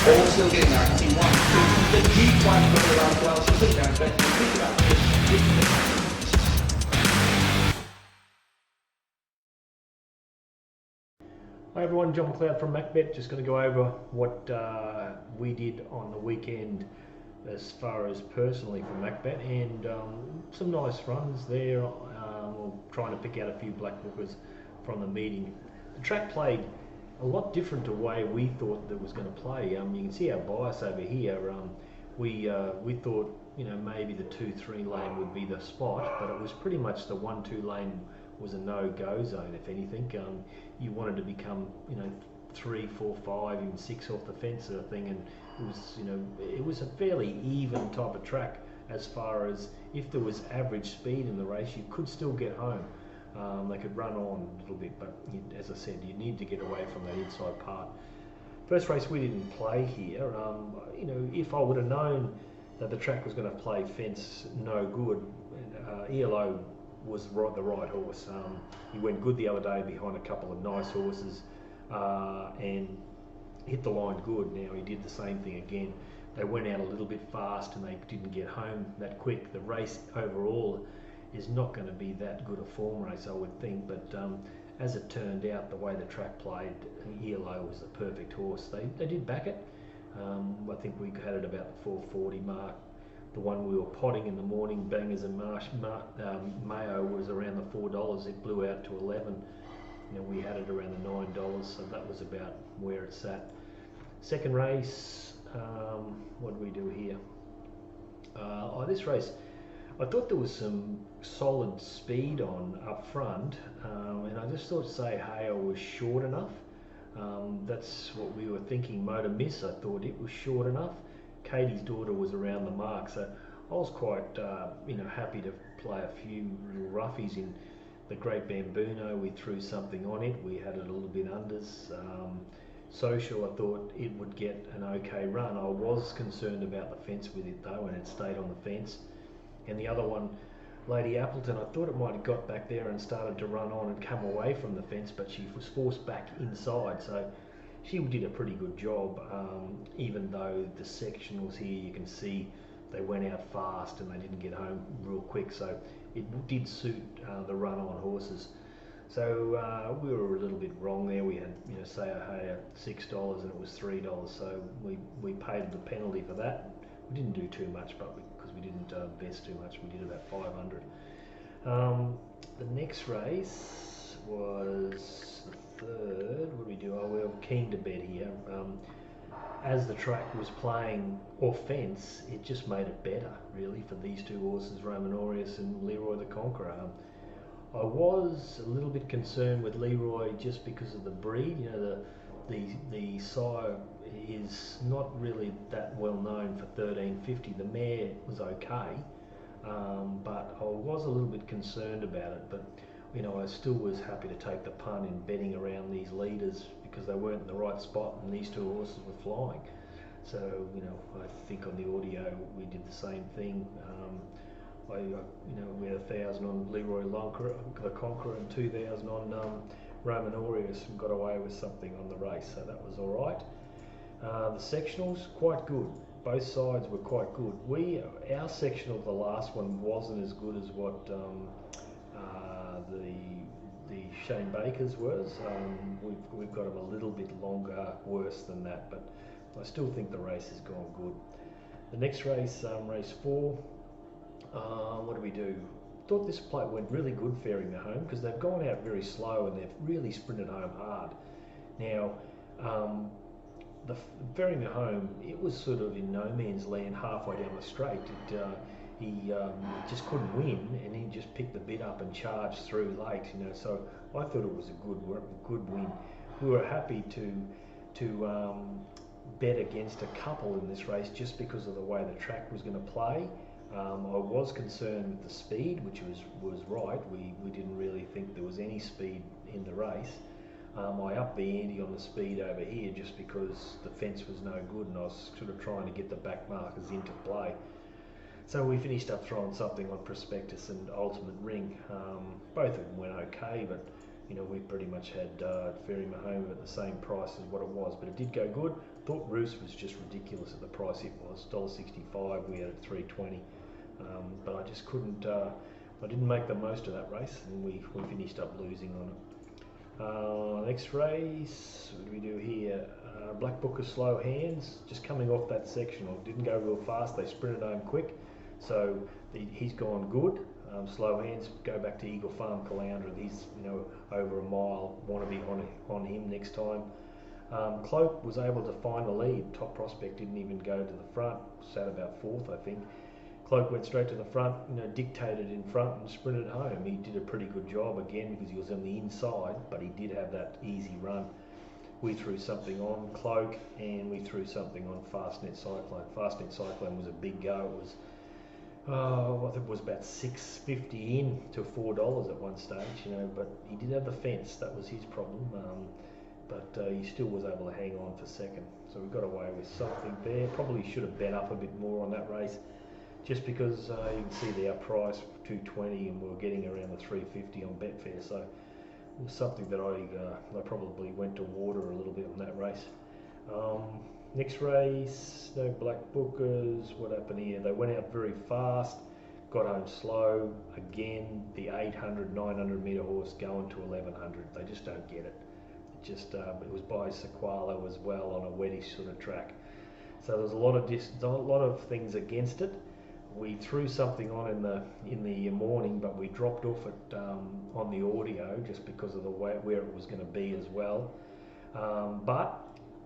All still getting there. I can see one, two, the Jeep one coming around as well. She's put it down, but pick it up. Hi everyone, John McLeod from Macbet. Just going to go over what we did on the weekend as far as personally for Macbet, and some nice runs there. We're trying to pick out a few black bookers from the meeting. The track played a lot different to the way we thought that it was going to play. You can see our bias over here. We thought maybe the 2-3 lane would be the spot, but it was pretty much the 1-2 lane was a no-go zone. If anything, you wanted to become 3, 4, 5, even 6 off the fence sort of thing, and it was a fairly even type of track as far as if there was average speed in the race, you could still get home. They could run on a little bit, but as I said, you need to get away from that inside part. First race we didn't play here. If I would have known that the track was going to play fence no good, ELO was the right horse. He went good the other day behind a couple of nice horses and hit the line good. Now he did the same thing again. They went out a little bit fast and they didn't get home that quick. The race overall is not going to be that good a form race, I would think, but as it turned out, the way the track played, ELO was the perfect horse. They did back it. I think we had it about the 440 mark. The one we were potting in the morning, Bangers and Mayo, was around the $4. It blew out to 11. We had it around the $9, so that was about where it's at. Second race, what did we do here? This race, I thought there was some solid speed on up front, and I just thought Hale was short enough. That's what we were thinking. Motor Miss, I thought it was short enough. Katie's daughter was around the mark, so I was quite happy to play a few little roughies in the Great Bambuno. We threw something on it. We had it a little bit unders. Social, I thought it would get an okay run. I was concerned about the fence with it though, and it stayed on the fence. And the other one, Lady Appleton, I thought it might have got back there and started to run on and come away from the fence, but she was forced back inside, so she did a pretty good job. Even though the sectionals here, you can see they went out fast and they didn't get home real quick, so it did suit the run-on horses. So we were a little bit wrong there. We had, say I had $6 and it was $3, so we paid the penalty for that. We didn't do too much, but because we didn't invest too much, we did about 500. The next race was the third. What did we do? We were keen to bet here. As the track was playing offence, it just made it better, really, for these two horses, Roman Aureus and Leroy the Conqueror. I was a little bit concerned with Leroy just because of the breed. The sire is not really that well known for 1350. The mare was okay, but I was a little bit concerned about it. But I still was happy to take the punt in betting around these leaders because they weren't in the right spot and these two horses were flying. So I think on the audio we did the same thing. We had 1,000 on Leroy the Conqueror and 2,000 on Roman Aureus, and got away with something on the race, so that was all right. The sectionals, quite good. Both sides were quite good. Our sectional, the last one, wasn't as good as what the Shane Baker's was. We've got them a little bit longer, worse than that, but I still think the race has gone good. The next race, race 4. What do we do? Thought this plate went really good, Fairy Mahone, because they've gone out very slow and they've really sprinted home hard. Now, the Fairy Mahone, it was sort of in no man's land halfway down the straight. He just couldn't win, and he just picked the bit up and charged through late. So I thought it was a good win. We were happy to bet against a couple in this race just because of the way the track was going to play. I was concerned with the speed, which was right. We didn't really think there was any speed in the race. I upped the ante on the speed over here just because the fence was no good and I was sort of trying to get the back markers into play. So we finished up throwing something on Prospectus and Ultimate Ring. Both of them went okay, but you know, we pretty much had Ferry Mahoma at the same price as what it was, but it did go good. Thought Roos was just ridiculous at the price it was, $1.65. We had it $3.20, but I just couldn't. I didn't make the most of that race, and we finished up losing on it. Next race, what do we do here? Black Booker Slow Hands, just coming off that sectional, didn't go real fast. They sprinted home quick, so he's gone good. Slow Hands, go back to Eagle Farm Caloundra. He's, you know, over a mile. Want to be on him next time. Cloak was able to find the lead. Top Prospect didn't even go to the front. Sat about fourth, I think. Cloak went straight to the front, you know, dictated in front and sprinted home. He did a pretty good job again because he was on the inside, but he did have that easy run. We threw something on Cloak, and we threw something on Fastnet Cyclone. Fastnet Cyclone was a big go. It was, I think it was about $6.50 in to $4 at one stage, you know, but he did have the fence. That was his problem. But he still was able to hang on for second. So we got away with something there. Probably should have bet up a bit more on that race, just because you can see our price $2.20 and we were getting around the $3.50 on Betfair. So it was something that I probably went to water a little bit on that race. Next race, no Black Bookers. What happened here? They went out very fast, got home slow. Again, the 800, 900 metre horse going to 1100. They just don't get it. It was by Sequalo as well on a wettish sort of track. So there was a lot of things against it. We threw something on in the morning, but we dropped off it on the audio just because of the way where it was going to be as well. But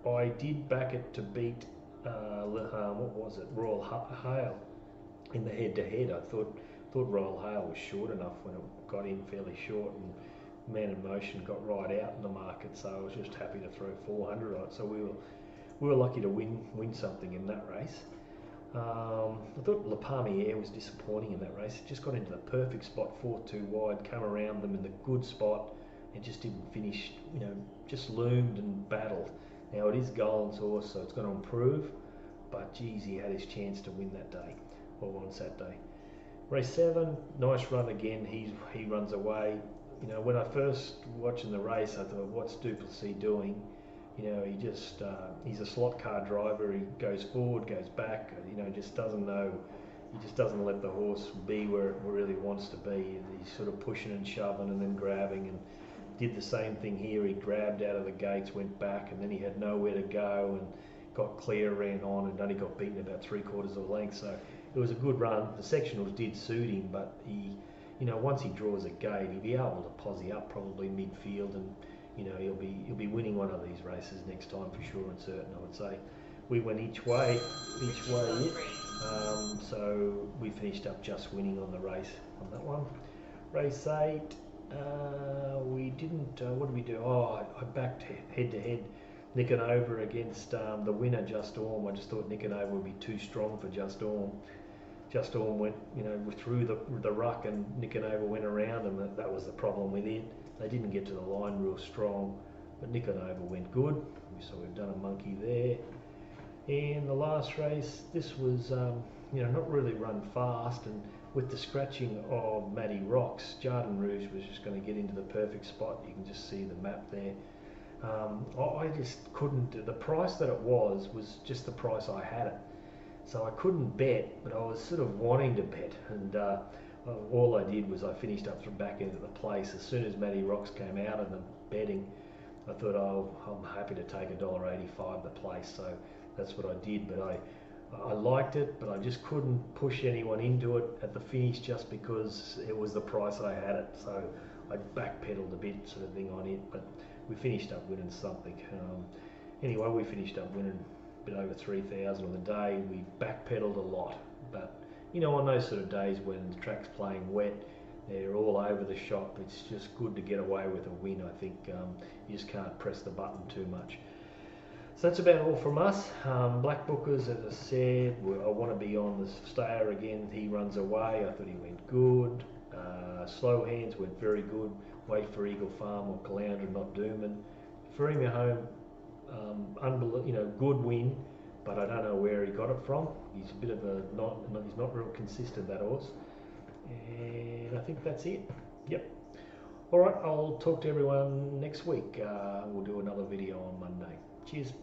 I did back it to beat what was it, Royal Hail in the head-to-head. I thought Royal Hail was short enough when it got in fairly short, and Man in Motion got right out in the market. So I was just happy to throw 400 on it. So we were lucky to win something in that race. I thought La Palmiere was disappointing in that race. It just got into the perfect spot, 4-2 wide, come around them in the good spot, and just didn't finish. You know, just loomed and battled. Now it is Golan's horse, so it's going to improve. But geez, he had his chance to win that day, or on Saturday. Race 7, nice run again. He runs away. You know, when I first watching the race, I thought, what's Duplessis doing? You know, he's a slot car driver. He goes forward, goes back, you know, just doesn't know. He just doesn't let the horse be where it really wants to be. He's sort of pushing and shoving and then grabbing, and did the same thing here. He grabbed out of the gates, went back, and then he had nowhere to go and got clear, ran on, and only got beaten about 3/4 of a length. So it was a good run. The sectionals did suit him, but he, you know, once he draws a gate, he'll be able to posse up probably midfield, and you know, he'll be winning one of these races next time for sure and certain, I would say. We went each way so we finished up just winning on the race on that one. Race 8, we didn't, what did we do? I backed head to head Nick and Over against the winner, Just Orm. I just thought Nick and Over would be too strong for Just Orm. Just Orm went, you know, through the ruck, and Nick and Over went around, and that was the problem with it. They didn't get to the line real strong, but Nick and Over went good. So we've done a monkey there. And the last race, this was, you know, not really run fast, and with the scratching of Matty Rocks, Jardin Rouge was just going to get into the perfect spot. You can just see the map there. I just couldn't, the price that it was just the price I had it. So I couldn't bet, but I was sort of wanting to bet, and all I did was I finished up from back into the place. As soon as Matty Rocks came out of the betting, I thought, I'm happy to take $1.85 the place. So that's what I did, but I liked it, but I just couldn't push anyone into it at the finish just because it was the price I had it. So I backpedaled a bit sort of thing on it, but we finished up winning something. Anyway, we finished up winning a bit over 3,000 on the day. We backpedaled a lot, but you know, on those sort of days when the track's playing wet, they're all over the shop. It's just good to get away with a win. I think you just can't press the button too much. So that's about all from us. Black Bookers, as I said, I want to be on the stayer again. He runs away. I thought he went good. Slow Hands went very good. Wait for Eagle Farm or Caloundra, not Doomben. Ferry Me Home, good win, but I don't know where he got it from. He's a bit of he's not real consistent, that horse. And I think that's it. Yep. All right, I'll talk to everyone next week. We'll do another video on Monday. Cheers.